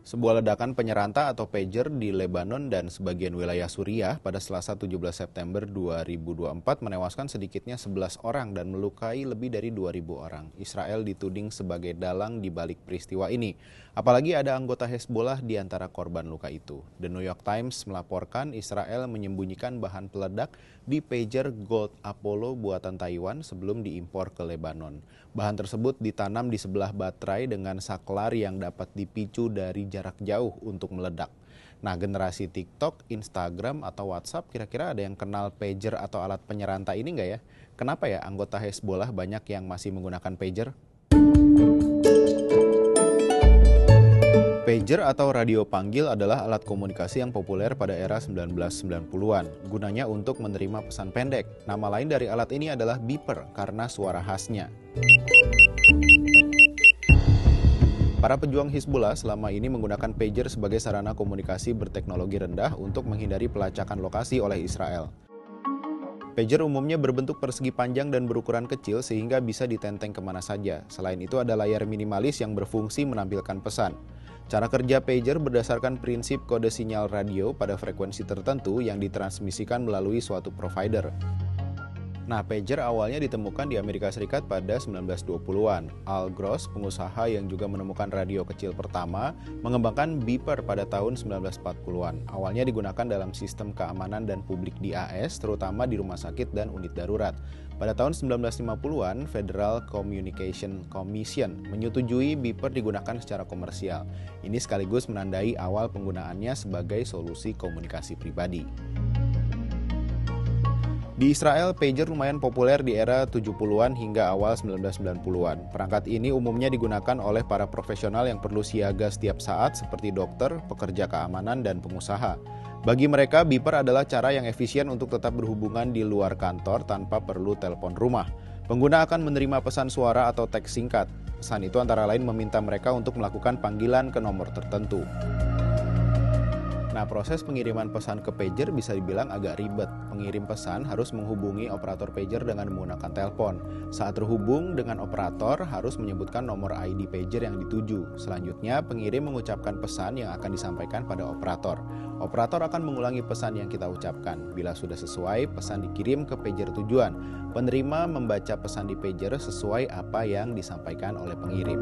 Sebuah ledakan penyeranta atau pager di Lebanon dan sebagian wilayah Suriah pada Selasa 17 September 2024 menewaskan sedikitnya 11 orang dan melukai lebih dari 2.000 orang. Israel dituding sebagai dalang di balik peristiwa ini. Apalagi ada anggota Hezbollah di antara korban luka itu. The New York Times melaporkan Israel menyembunyikan bahan peledak di pager Gold Apollo buatan Taiwan sebelum diimpor ke Lebanon. Bahan tersebut ditanam di sebelah baterai dengan saklar yang dapat dipicu dari jarak jauh untuk meledak. Nah, generasi TikTok, Instagram, atau WhatsApp kira-kira ada yang kenal pager atau alat penyeranta ini nggak ya? Kenapa ya anggota Hezbollah banyak yang masih menggunakan pager? Pager atau radio panggil adalah alat komunikasi yang populer pada era 1990-an. Gunanya untuk menerima pesan pendek. Nama lain dari alat ini adalah beeper karena suara khasnya. Para pejuang Hizbullah selama ini menggunakan pager sebagai sarana komunikasi berteknologi rendah untuk menghindari pelacakan lokasi oleh Israel. Pager umumnya berbentuk persegi panjang dan berukuran kecil sehingga bisa ditenteng kemana saja. Selain itu ada layar minimalis yang berfungsi menampilkan pesan. Cara kerja pager berdasarkan prinsip kode sinyal radio pada frekuensi tertentu yang ditransmisikan melalui suatu provider. Nah, pager awalnya ditemukan di Amerika Serikat pada 1920-an. Al Gross, pengusaha yang juga menemukan radio kecil pertama, mengembangkan beeper pada tahun 1940-an. Awalnya digunakan dalam sistem keamanan dan publik di AS, terutama di rumah sakit dan unit darurat. Pada tahun 1950-an, Federal Communication Commission menyetujui beeper digunakan secara komersial. Ini sekaligus menandai awal penggunaannya sebagai solusi komunikasi pribadi. Di Israel, pager lumayan populer di era 70-an hingga awal 1990-an. Perangkat ini umumnya digunakan oleh para profesional yang perlu siaga setiap saat seperti dokter, pekerja keamanan, dan pengusaha. Bagi mereka, beeper adalah cara yang efisien untuk tetap berhubungan di luar kantor tanpa perlu telepon rumah. Pengguna akan menerima pesan suara atau teks singkat. Pesan itu antara lain meminta mereka untuk melakukan panggilan ke nomor tertentu. Nah, proses pengiriman pesan ke pager bisa dibilang agak ribet. Pengirim pesan harus menghubungi operator pager dengan menggunakan telepon. Saat terhubung dengan operator, harus menyebutkan nomor ID pager yang dituju. Selanjutnya, pengirim mengucapkan pesan yang akan disampaikan pada operator. Operator akan mengulangi pesan yang kita ucapkan. Bila sudah sesuai, pesan dikirim ke pager tujuan. Penerima membaca pesan di pager sesuai apa yang disampaikan oleh pengirim.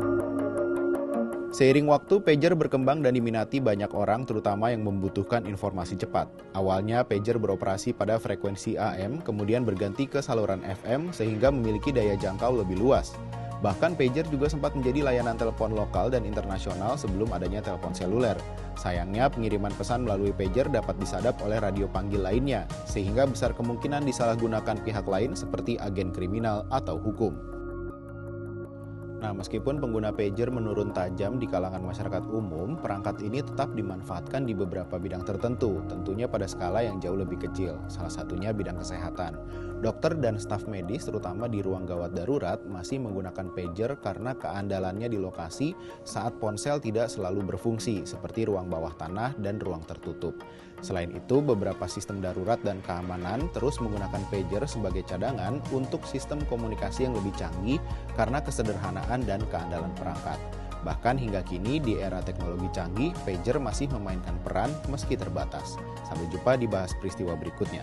Seiring waktu, pager berkembang dan diminati banyak orang terutama yang membutuhkan informasi cepat. Awalnya, pager beroperasi pada frekuensi AM, kemudian berganti ke saluran FM sehingga memiliki daya jangkau lebih luas. Bahkan pager juga sempat menjadi layanan telepon lokal dan internasional sebelum adanya telepon seluler. Sayangnya, pengiriman pesan melalui pager dapat disadap oleh radio panggil lainnya, sehingga besar kemungkinan disalahgunakan pihak lain seperti agen kriminal atau hukum. Nah, meskipun pengguna pager menurun tajam di kalangan masyarakat umum, perangkat ini tetap dimanfaatkan di beberapa bidang tertentu, tentunya pada skala yang jauh lebih kecil, salah satunya bidang kesehatan. Dokter dan staf medis, terutama di ruang gawat darurat, masih menggunakan pager karena keandalannya di lokasi saat ponsel tidak selalu berfungsi, seperti ruang bawah tanah dan ruang tertutup. Selain itu, beberapa sistem darurat dan keamanan terus menggunakan pager sebagai cadangan untuk sistem komunikasi yang lebih canggih karena kesederhanaan dan keandalan perangkat. Bahkan hingga kini di era teknologi canggih, pager masih memainkan peran meski terbatas. Sampai jumpa di Bahas Peristiwa berikutnya.